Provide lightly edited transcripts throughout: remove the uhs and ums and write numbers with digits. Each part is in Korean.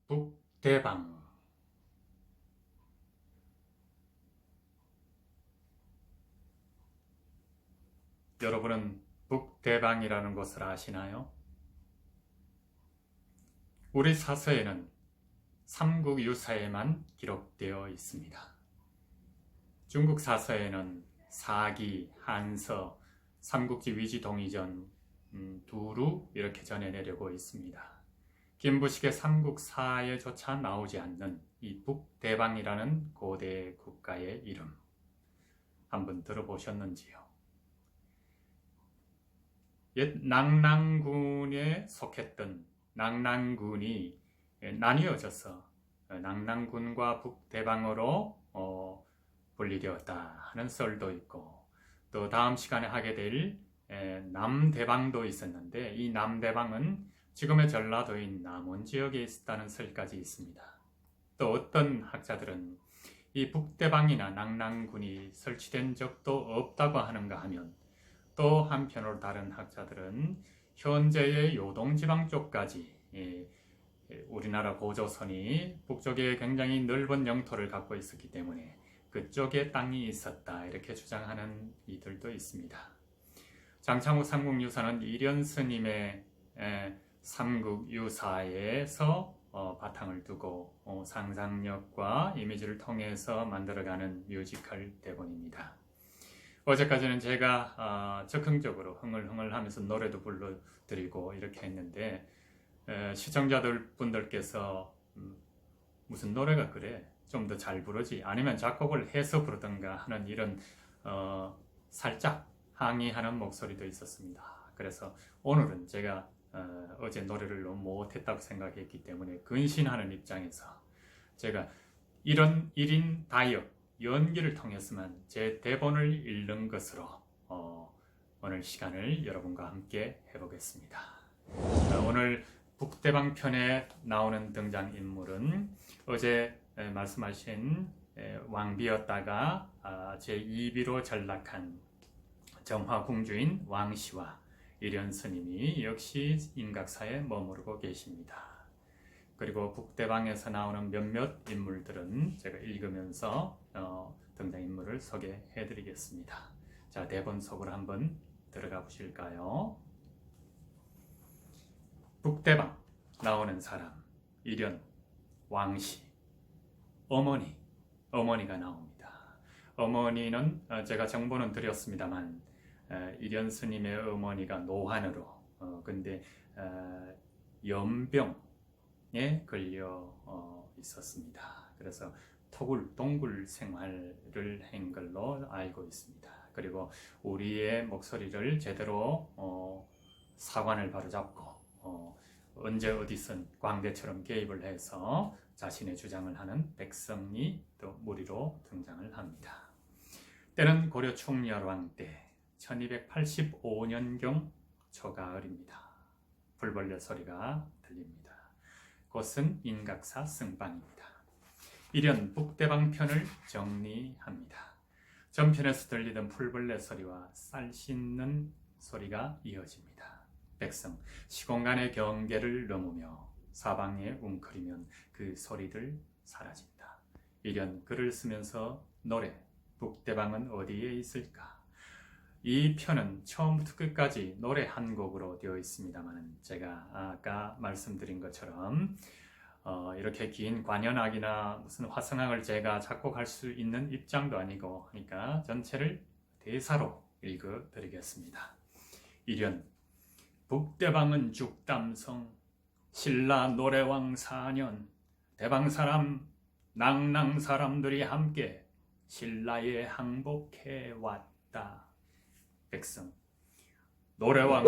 북대방. 여러분은 북대방이라는 곳을 아시나요? 우리 사서에는 삼국유사에만 기록되어 있습니다. 중국 사서에는 사기, 한서, 삼국지 위지동의전, 두루 이렇게 전해내려고 있습니다. 김부식의 삼국사에조차 나오지 않는 이 북대방이라는 고대 국가의 이름 한번 들어보셨는지요? 옛 낙랑군에 속했던 낙랑군이 나뉘어져서 낙랑군과 북대방으로 분리되었다 하는 썰도 있고, 또 다음 시간에 하게 될 남대방도 있었는데, 이 남대방은 지금의 전라도인 남원 지역에 있었다는 설까지 있습니다. 또 어떤 학자들은 이 북대방이나 낙랑군이 설치된 적도 없다고 하는가 하면, 또 한편으로 다른 학자들은 현재의 요동지방 쪽까지 우리나라 고조선이 북쪽에 굉장히 넓은 영토를 갖고 있었기 때문에 그쪽에 땅이 있었다 이렇게 주장하는 이들도 있습니다. 장창욱 삼국유사는 이련 스님의 삼국유사에서 바탕을 두고 상상력과 이미지를 통해서 만들어가는 뮤지컬 대본입니다. 어제까지는 제가 적극적으로 흥얼흥얼 하면서 노래도 불러드리고 이렇게 했는데, 시청자들 분들께서 무슨 노래가 그래? 좀 더 잘 부르지? 아니면 작곡을 해서 부르던가 하는 이런 살짝 항의하는 목소리도 있었습니다. 그래서 오늘은 제가 어제 노래를 너무 못했다고 생각했기 때문에 근신하는 입장에서 제가 이런 1인 다이어트 연기를 통해서만 제 대본을 읽는 것으로 오늘 시간을 여러분과 함께 해보겠습니다. 오늘 북대방 편에 나오는 등장인물은 어제 말씀하신 왕비였다가 제2비로 전락한 정화궁주인 왕씨와 이련 스님이 역시 인각사에 머무르고 계십니다. 그리고 북대방에서 나오는 몇몇 인물들은 제가 읽으면서 등장인물을 소개해 드리겠습니다. 자, 대본 속으로 한번 들어가 보실까요? 북대방 나오는 사람, 이련, 왕씨, 어머니가 나옵니다. 어머니는 제가 정보는 드렸습니다만 이련 스님의 어머니가 노환으로 근데 연병에 걸려 있었습니다. 그래서 동굴 생활을 한 걸로 알고 있습니다. 그리고 우리의 목소리를 제대로 사관을 바로잡고 언제 어디선 광대처럼 개입을 해서 자신의 주장을 하는 백성이 또 무리로 등장을 합니다. 때는 고려 충렬왕 때 1285년경 초가을입니다. 불벌레 소리가 들립니다. 곳은 인각사 승방입니다. 이련 북대방 편을 정리합니다. 전편에서 들리던 풀벌레 소리와 쌀 씻는 소리가 이어집니다. 백성, 시공간의 경계를 넘으며 사방에 웅크리면 그 소리들 사라진다. 이련 글을 쓰면서 노래, 북대방은 어디에 있을까? 이 편은 처음부터 끝까지 노래 한 곡으로 되어 있습니다만, 제가 아까 말씀드린 것처럼 이렇게 긴 관현악이나 무슨 화성악을 제가 작곡할 수 있는 입장도 아니고 하니까 전체를 대사로 읽어드리겠습니다. 이련, 북대방은 죽담성, 신라 노래왕 4년, 대방사람, 낙랑사람들이 함께 신라에 항복해 왔다. 백성, 노래왕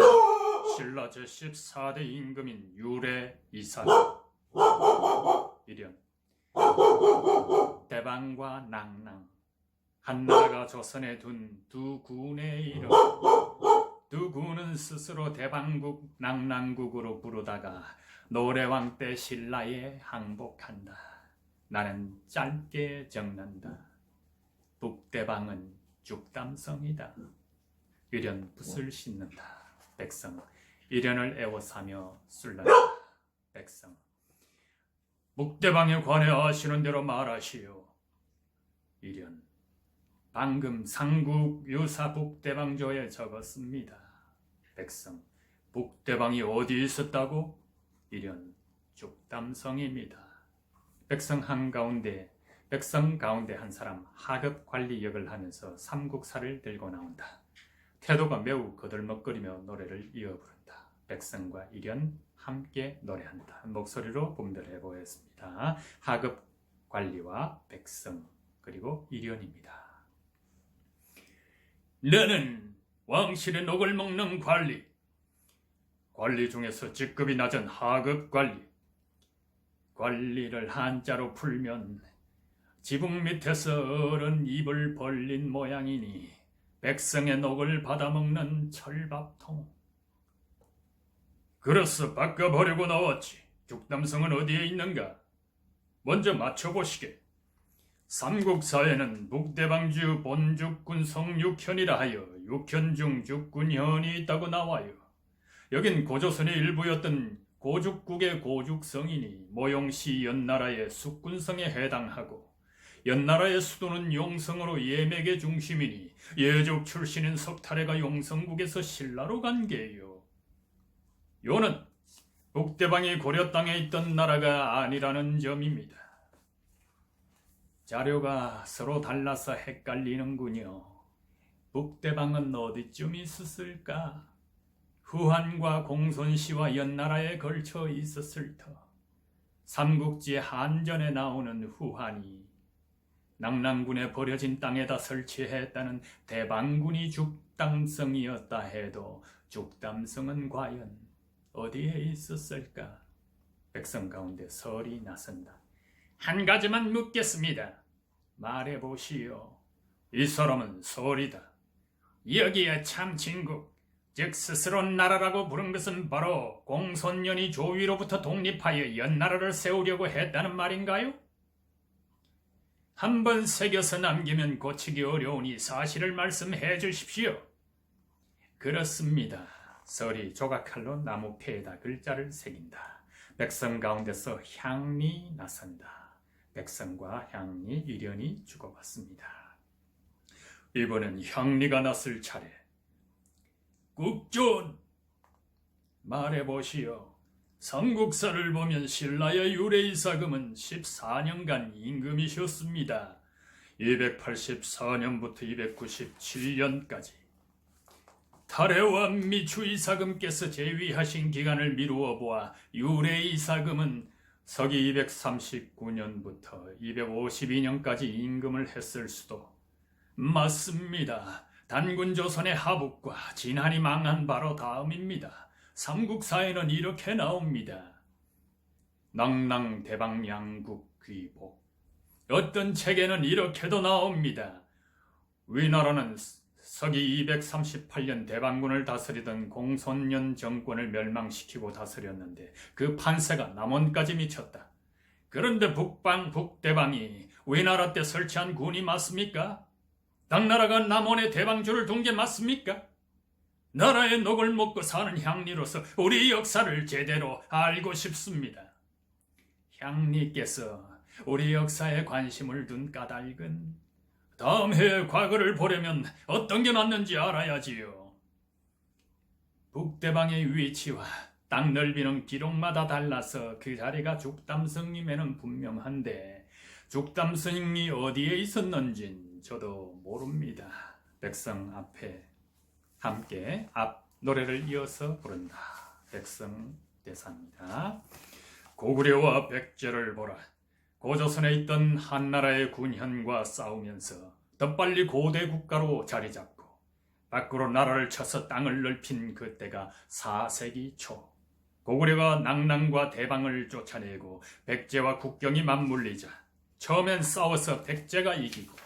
신라 제14대 임금인 유래 이사. 이련, 대방과 낙랑, 한나라가 조선에 둔 두 군의 이름. 두 군은 스스로 대방국, 낙랑국으로 부르다가 노래왕 때 신라에 항복한다. 나는 짧게 적는다. 북대방은 죽담성이다. 이련 붓을 씻는다. 백성, 이련을 애워싸며 술난다. 백성, 북대방에 관해 아시는 대로 말하시오. 이련 방금 삼국유사 북대방조에 적었습니다. 백성 북대방이 어디 있었다고? 이련 죽담성입니다. 백성 가운데 한 사람 하급 관리 역을 하면서 삼국사를 들고 나온다. 태도가 매우 거들먹거리며 노래를 이어 부른다. 백성과 이련 함께 노래한다. 목소리로 분별해 보겠습니다. 하급 관리와 백성 그리고 이련입니다. 너는 왕실의 녹을 먹는 관리 중에서 직급이 낮은 하급 관리를 한자로 풀면 지붕 밑에서 어른 입을 벌린 모양이니 백성의 녹을 받아먹는 철밥통. 그래서 바꿔보려고 나왔지. 죽담성은 어디에 있는가? 먼저 맞춰보시게. 삼국사에는 북대방주 본죽군 성육현이라 하여 육현 중 죽군현이 있다고 나와요. 여긴 고조선의 일부였던 고죽국의 고죽성이니 모용시 연나라의 숙군성에 해당하고 연나라의 수도는 용성으로 예맥의 중심이니 예족 출신인 석탈해가 용성국에서 신라로 간 게요. 요는 북대방이 고려 땅에 있던 나라가 아니라는 점입니다. 자료가 서로 달라서 헷갈리는군요. 북대방은 어디쯤 있었을까? 후한과 공손시와 연나라에 걸쳐 있었을 터. 삼국지 한전에 나오는 후한이 낙랑군에 버려진 땅에다 설치했다는 대방군이 죽담성이었다 해도 죽담성은 과연 어디에 있었을까? 백성 가운데 설이 나선다. 한 가지만 묻겠습니다. 말해보시오. 이 사람은 설이다. 여기에 참친국, 즉 스스로 나라라고 부른 것은 바로 공손년이 조위로부터 독립하여 연나라를 세우려고 했다는 말인가요? 한번 새겨서 남기면 고치기 어려우니 사실을 말씀해 주십시오. 그렇습니다. 설이 조각칼로 나무패에다 글자를 새긴다. 백성 가운데서 향리 나선다. 백성과 향리 이련이 주고받습니다. 이번엔 향리가 났을 차례. 국존! 말해보시오. 삼국사를 보면 신라의 유래이사금은 14년간 임금이셨습니다. 284년부터 297년까지. 탈해와 미추이사금께서 재위하신 기간을 미루어 보아 유래이사금은 서기 239년부터 252년까지 임금을 했을 수도. 맞습니다. 단군조선의 하북과 진한이 망한 바로 다음입니다. 삼국사에는 이렇게 나옵니다. 낙랑 대방 양국 귀복. 어떤 책에는 이렇게도 나옵니다. 위나라는 서기 238년 대방군을 다스리던 공손년 정권을 멸망시키고 다스렸는데 그 판세가 남원까지 미쳤다. 그런데 북대방이 위나라 때 설치한 군이 맞습니까? 당나라가 남원에 대방주를 둔 게 맞습니까? 나라의 녹을 먹고 사는 향리로서 우리 역사를 제대로 알고 싶습니다. 향리께서 우리 역사에 관심을 둔 까닭은 다음 해의 과거를 보려면 어떤 게 맞는지 알아야지요. 북대방의 위치와 땅 넓이는 기록마다 달라서 그 자리가 죽담성임에는 분명한데 죽담성이 어디에 있었는진 저도 모릅니다. 백성 앞에 함께 앞 노래를 이어서 부른다. 백성 대사입니다. 고구려와 백제를 보라. 고조선에 있던 한나라의 군현과 싸우면서 더 빨리 고대 국가로 자리 잡고 밖으로 나라를 쳐서 땅을 넓힌 그때가 4세기 초. 고구려가 낙랑과 대방을 쫓아내고 백제와 국경이 맞물리자 처음엔 싸워서 백제가 이기고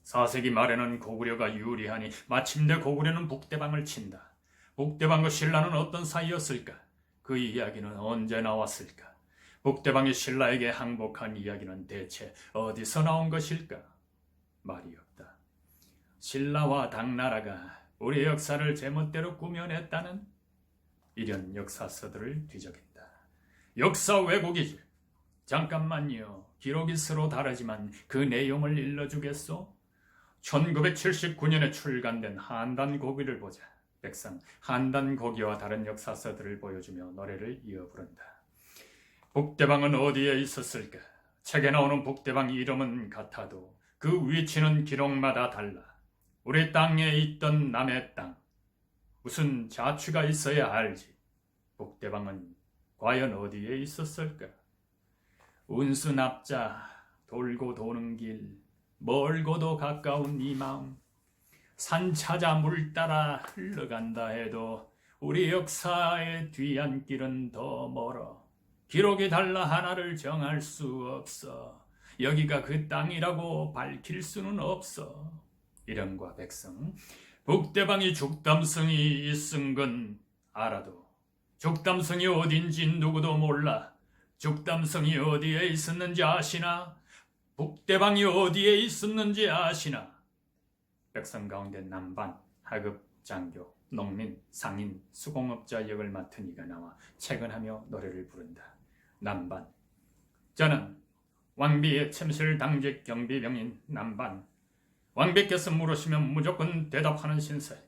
4세기 말에는 고구려가 유리하니 마침내 고구려는 북대방을 친다. 북대방과 신라는 어떤 사이였을까? 그 이야기는 언제 나왔을까? 북대방이 신라에게 항복한 이야기는 대체 어디서 나온 것일까? 말이 없다. 신라와 당나라가 우리 역사를 제멋대로 꾸며냈다는 이런 역사서들을 뒤적인다. 역사 왜곡이지. 잠깐만요. 기록이 서로 다르지만 그 내용을 일러주겠소? 1979년에 출간된 한단고기를 보자. 백성 한단고기와 다른 역사서들을 보여주며 노래를 이어 부른다. 북대방은 어디에 있었을까? 책에 나오는 북대방 이름은 같아도 그 위치는 기록마다 달라. 우리 땅에 있던 남의 땅. 무슨 자취가 있어야 알지. 북대방은 과연 어디에 있었을까? 운수납자 돌고 도는 길 멀고도 가까운 이 마음 산 찾아 물 따라 흘러간다 해도 우리 역사의 뒤안길은 더 멀어. 기록이 달라 하나를 정할 수 없어. 여기가 그 땅이라고 밝힐 수는 없어. 일행과 백성, 북대방이 죽담성이 있은 건 알아도 죽담성이 어딘지 누구도 몰라. 죽담성이 어디에 있었는지 아시나? 북대방이 어디에 있었는지 아시나? 백성 가운데 남반, 하급, 장교, 농민, 상인, 수공업자 역을 맡은 이가 나와 채근하며 노래를 부른다. 남반, 저는 왕비의 챔실 당직 경비병인 남반. 왕비께서 물으시면 무조건 대답하는 신세.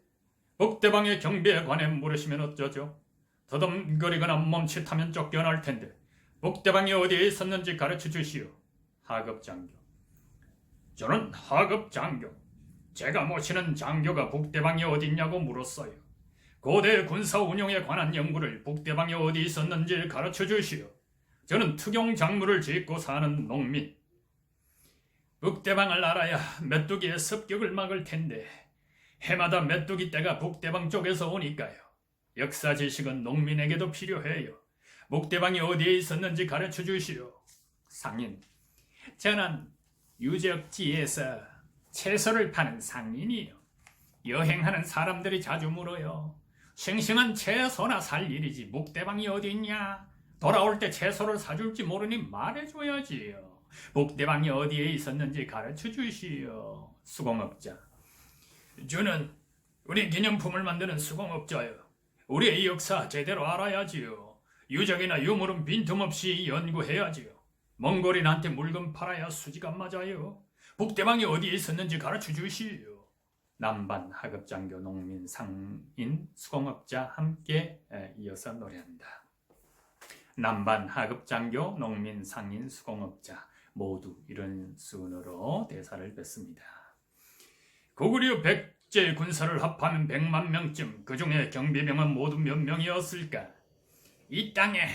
북대방의 경비에 관해 물으시면 어쩌죠? 더듬거리거나 멈칫하면 쫓겨날 텐데 북대방이 어디에 있었는지 가르쳐 주시오. 하급 장교, 저는 하급 장교. 제가 모시는 장교가 북대방이 어딨냐고 물었어요. 고대 군사 운용에 관한 연구를 북대방이 어디 있었는지 가르쳐 주시오. 저는 특용 작물을 짓고 사는 농민. 북대방을 알아야 메뚜기의 습격을 막을 텐데 해마다 메뚜기 떼가 북대방 쪽에서 오니까요. 역사 지식은 농민에게도 필요해요. 북대방이 어디에 있었는지 가르쳐 주시오. 상인, 저는 유적지에서 채소를 파는 상인이요. 여행하는 사람들이 자주 물어요. 싱싱한 채소나 살 일이지 북대방이 어디 있냐? 돌아올 때 채소를 사줄지 모르니 말해줘야지요. 북대방이 어디에 있었는지 가르쳐 주시오. 수공업자, 저는 우리 기념품을 만드는 수공업자요. 우리의 역사 제대로 알아야지요. 유적이나 유물은 빈틈없이 연구해야지요. 몽골인한테 물건 팔아야 수지가 맞아요. 북대방이 어디에 있었는지 가르쳐 주시오. 남반, 하급장교, 농민, 상인, 수공업자 함께 이어서 노래한다. 남반, 하급장교, 농민, 상인, 수공업자 모두 이런 순으로 대사를 뱉습니다. 고구려 백제 군사를 합하면 100만 명쯤, 그 중에 경비병은 모두 몇 명이었을까? 이 땅에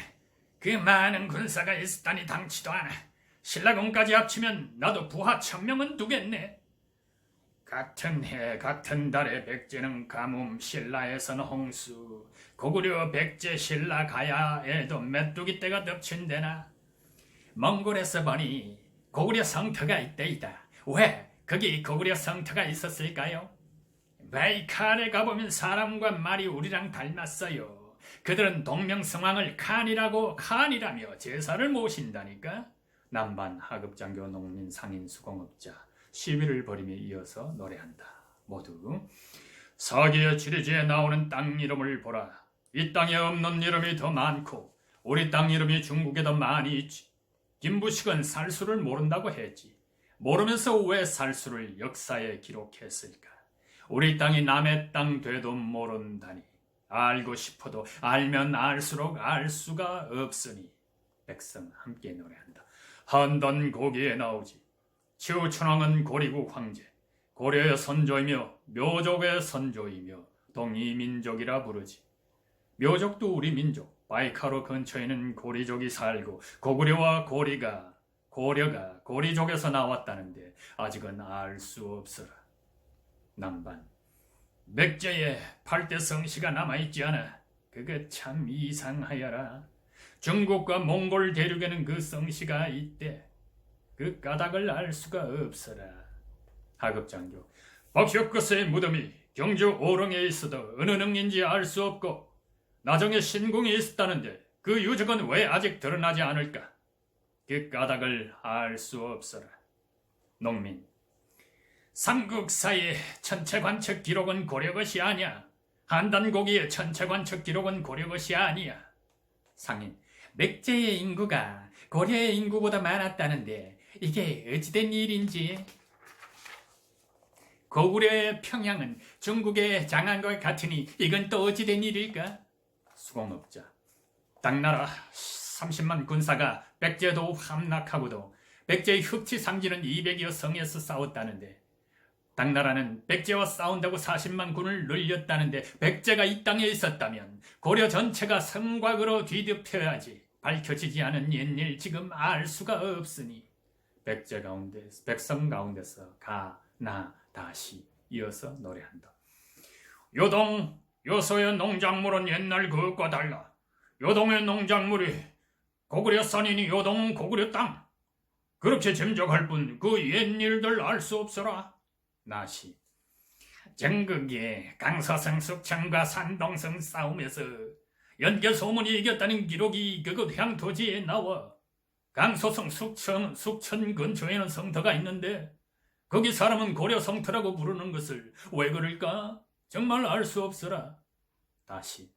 그 많은 군사가 있었다니 당치도 않아. 신라군까지 합치면 나도 부하 1000명은 두겠네. 같은 해 같은 달에 백제는 가뭄, 신라에서는 홍수, 고구려 백제 신라 가야에도 메뚜기 떼가 덮친대나. 몽골에서 보니 고구려 성터가 있대이다. 왜 거기 고구려 성터가 있었을까요? 바이칼에 가보면 사람과 말이 우리랑 닮았어요. 그들은 동명성왕을 칸이라며 제사를 모신다니까. 남반, 하급장교, 농민, 상인, 수공업자 시위를 벌이며 이어서 노래한다. 모두 서기의 지리지에 나오는 땅 이름을 보라. 이 땅에 없는 이름이 더 많고 우리 땅 이름이 중국에 더 많이 있지. 김부식은 살수를 모른다고 했지. 모르면서 왜 살수를 역사에 기록했을까? 우리 땅이 남의 땅 돼도 모른다니. 알고 싶어도 알면 알수록 알 수가 없으니. 백성 함께 노래한다. 한단고기에 나오지. 치우천왕은 고리국 황제, 고려의 선조이며 묘족의 선조이며 동이민족이라 부르지. 묘족도 우리 민족, 바이카로 근처에는 고리족이 살고 고구려와 고려가 고리족에서 나왔다는데 아직은 알 수 없어라. 남반, 백제에 8대 성씨가 남아있지 않아. 그거 참 이상하여라. 중국과 몽골 대륙에는 그 성씨가 있대. 그 까닭을 알 수가 없어라. 하급장교, 박혁거스의 무덤이 경주 오릉에 있어도 어느 능인지 알 수 없고 나정에 신궁이 있었다는데 그 유적은 왜 아직 드러나지 않을까? 그 까닭을 알 수 없어라. 농민, 삼국사의 천체관측 기록은 고려 것이 아니야. 한단고기의 천체관측 기록은 고려 것이 아니야. 상인, 백제의 인구가 고려의 인구보다 많았다는데 이게 어찌된 일인지. 고구려의 평양은 중국의 장안과 같으니 이건 또 어찌된 일일까? 수공업자. 당나라 30만 군사가 백제도 함락하고도 백제의 흑치 상지는 200여 성에서 싸웠다는데, 당나라는 백제와 싸운다고 40만 군을 늘렸다는데, 백제가 이 땅에 있었다면 고려 전체가 성곽으로 뒤덮여야지. 밝혀지지 않은 옛일 지금 알 수가 없으니 백성 가운데서 가나 다시 이어서 노래한다. 요동 요소의 농작물은 옛날 그것과 달라. 요동의 농작물이 고구려 산이니 요동은 고구려 땅. 그렇게 짐작할 뿐 그 옛일들 알 수 없어라. 나시. 전국에 강서성 숙천과 산동성 싸움에서 연개소문이 이겼다는 기록이 그곳 향토지에 나와. 강서성 숙천 근처에는 성터가 있는데 거기 사람은 고려 성터라고 부르는 것을 왜 그럴까? 정말 알 수 없어라. 다시.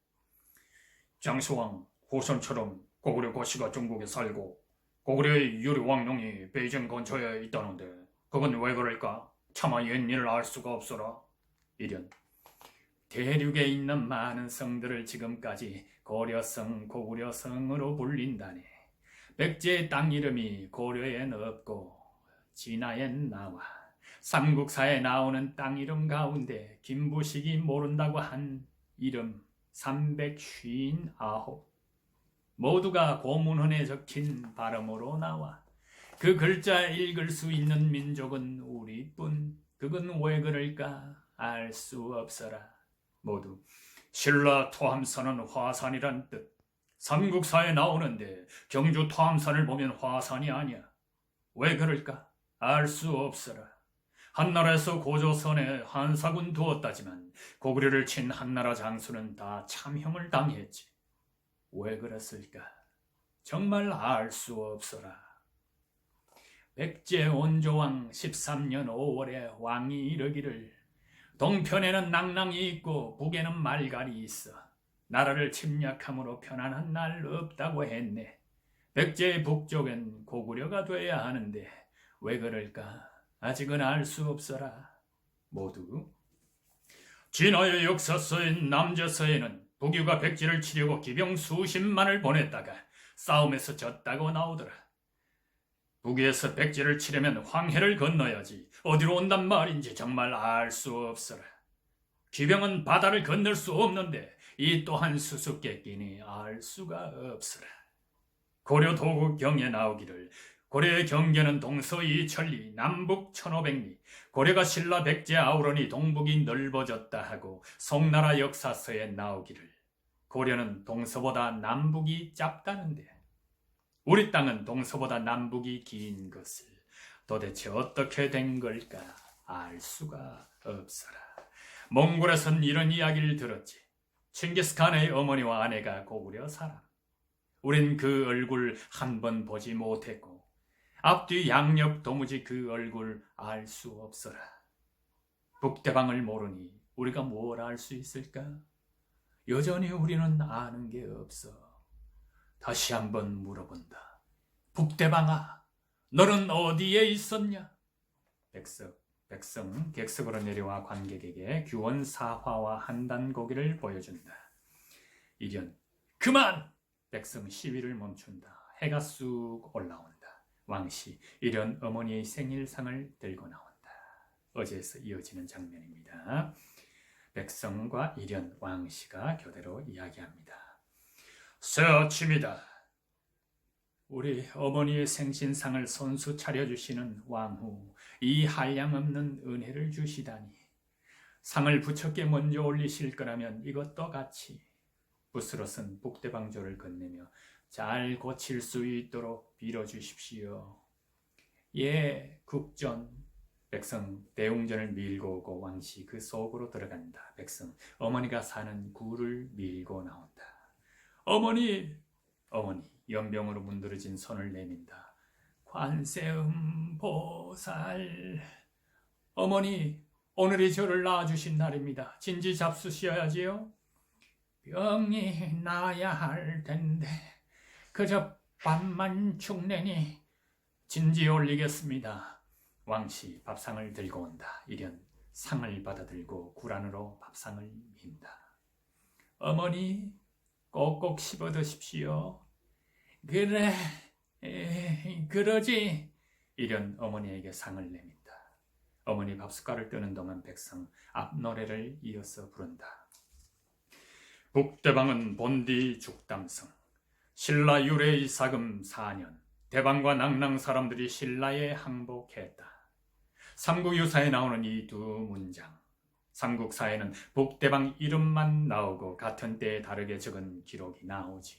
장수왕 호선처럼 고구려 고씨가 중국에 살고 고구려의 유리왕룡이 베이징 근처에 있다는데 그건 왜 그럴까? 차마 옛일을 알 수가 없어라. 이련. 대륙에 있는 많은 성들을 지금까지 고려성, 고구려성으로 불린다네. 백제의 땅 이름이 고려엔 없고 진화엔 나와. 삼국사에 나오는 땅 이름 가운데 김부식이 모른다고 한 이름 359 모두가 고문헌에 적힌 발음으로 나와. 그 글자 읽을 수 있는 민족은 우리뿐. 그건 왜 그럴까? 알 수 없어라. 모두 신라 토함산은 화산이란 뜻. 삼국사에 나오는데 경주 토함산을 보면 화산이 아니야. 왜 그럴까? 알 수 없어라. 한나라에서 고조선에 한사군 두었다지만 고구려를 친 한나라 장수는 다 참형을 당했지. 왜 그랬을까? 정말 알 수 없어라. 백제 온조왕 13년 5월에 왕이 이르기를 동편에는 낭랑이 있고 북에는 말갈이 있어. 나라를 침략함으로 편안한 날 없다고 했네. 백제의 북쪽엔 고구려가 돼야 하는데 왜 그럴까? 아직은 알 수 없어라. 모두. 진화의 역사서인 남저서에는 북유가 백제를 치려고 기병 수십만을 보냈다가 싸움에서 졌다고 나오더라. 북위에서 백제를 치려면 황해를 건너야지 어디로 온단 말인지 정말 알 수 없어라. 기병은 바다를 건널 수 없는데 이 또한 수수께끼니 알 수가 없어라. 고려 도국경에 나오기를 고려의 경계는 동서 2천리, 남북 1500리, 고려가 신라 백제 아우러니 동북이 넓어졌다 하고 송나라 역사서에 나오기를 고려는 동서보다 남북이 짧다는데 우리 땅은 동서보다 남북이 긴 것을 도대체 어떻게 된 걸까? 알 수가 없어라. 몽골에선 이런 이야기를 들었지. 칭기스칸의 어머니와 아내가 고구려 사람. 우린 그 얼굴 한 번 보지 못했고 앞뒤 양옆 도무지 그 얼굴 알 수 없어라. 북대방을 모르니 우리가 뭘 알 수 있을까? 여전히 우리는 아는 게 없어. 다시 한번 물어본다. 북대방아, 너는 어디에 있었냐? 백성 객석으로 내려와 관객에게 규원사화와 한단고기를 보여준다. 이련. 그만! 백성 시위를 멈춘다. 해가 쑥 올라온다. 왕씨, 이련 어머니의 생일상을 들고 나온다. 어제에서 이어지는 장면입니다. 백성과 이련 왕씨가 교대로 이야기합니다. 새 아침이다. 우리 어머니의 생신상을 손수 차려주시는 왕후, 이 한량없는 은혜를 주시다니. 상을 부처께 먼저 올리실 거라면 이것도 같이. 붓으로 쓴 북대방조를 건네며 잘 고칠 수 있도록 빌어주십시오. 예, 국전. 백성 대웅전을 밀고 오고 왕씨 그 속으로 들어간다. 백성 어머니가 사는 굴을 밀고 나온다. 어머니 연병으로 문드러진 손을 내민다. 관세음보살. 어머니, 오늘이 저를 낳아주신 날입니다. 진지 잡수셔야지요. 병이 나야 할 텐데 그저 밥만 죽내니 진지에 올리겠습니다. 왕씨 밥상을 들고 온다. 이련 상을 받아들고 굴 안으로 밥상을 민다. 어머니 꼭꼭 씹어 드십시오. 그래, 그러지. 이련 어머니에게 상을 내민다. 어머니 밥숟갈을 뜨는 동안 백성 앞노래를 이어서 부른다. 북대방은 본디 죽담성, 신라 유래의 사금 4년, 대방과 낭랑 사람들이 신라에 항복했다. 삼국유사에 나오는 이 두 문장, 삼국사에는 북대방 이름만 나오고 같은 때에 다르게 적은 기록이 나오지.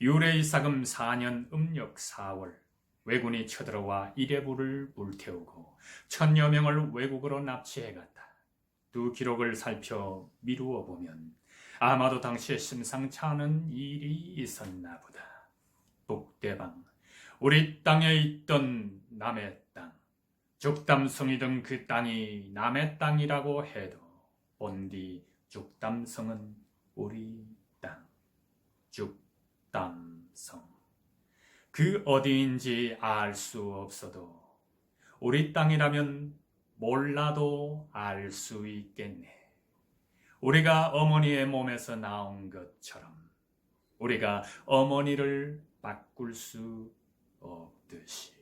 유래의 사금 4년 음력 4월, 왜군이 쳐들어와 이레부를 불태우고 1000여 명을 외국으로 납치해갔다. 두 기록을 살펴 미루어 보면 아마도 당시에 심상치 않은 일이 있었나 보다. 북대방, 우리 땅에 있던 남의 땅, 죽담성이던 그 땅이 남의 땅이라고 해도 본디 죽담성은 우리 땅. 죽담성. 그 어디인지 알 수 없어도 우리 땅이라면 몰라도 알 수 있겠네. 우리가 어머니의 몸에서 나온 것처럼 우리가 어머니를 바꿀 수 없듯이.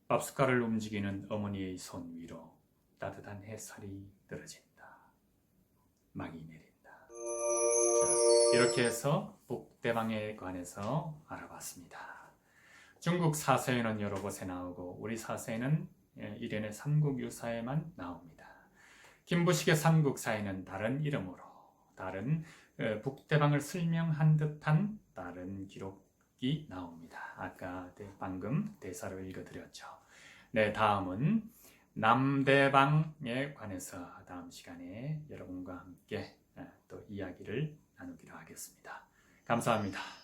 밥숟갈을 움직이는 어머니의 손 위로 따뜻한 햇살이 떨어진다. 막이 내린다. 자, 이렇게 해서 북대방에 관해서 알아봤습니다. 중국 사서에는 여러 곳에 나오고 우리 사서에는 이련의 삼국유사에만 나옵니다. 김부식의 삼국사에는 다른 이름으로 다른 북대방을 설명한 듯한 다른 기록이 나옵니다. 아까 방금 대사를 읽어드렸죠. 네, 다음은 남대방에 관해서 다음 시간에 여러분과 함께 또 이야기를 나누기로 하겠습니다. 감사합니다.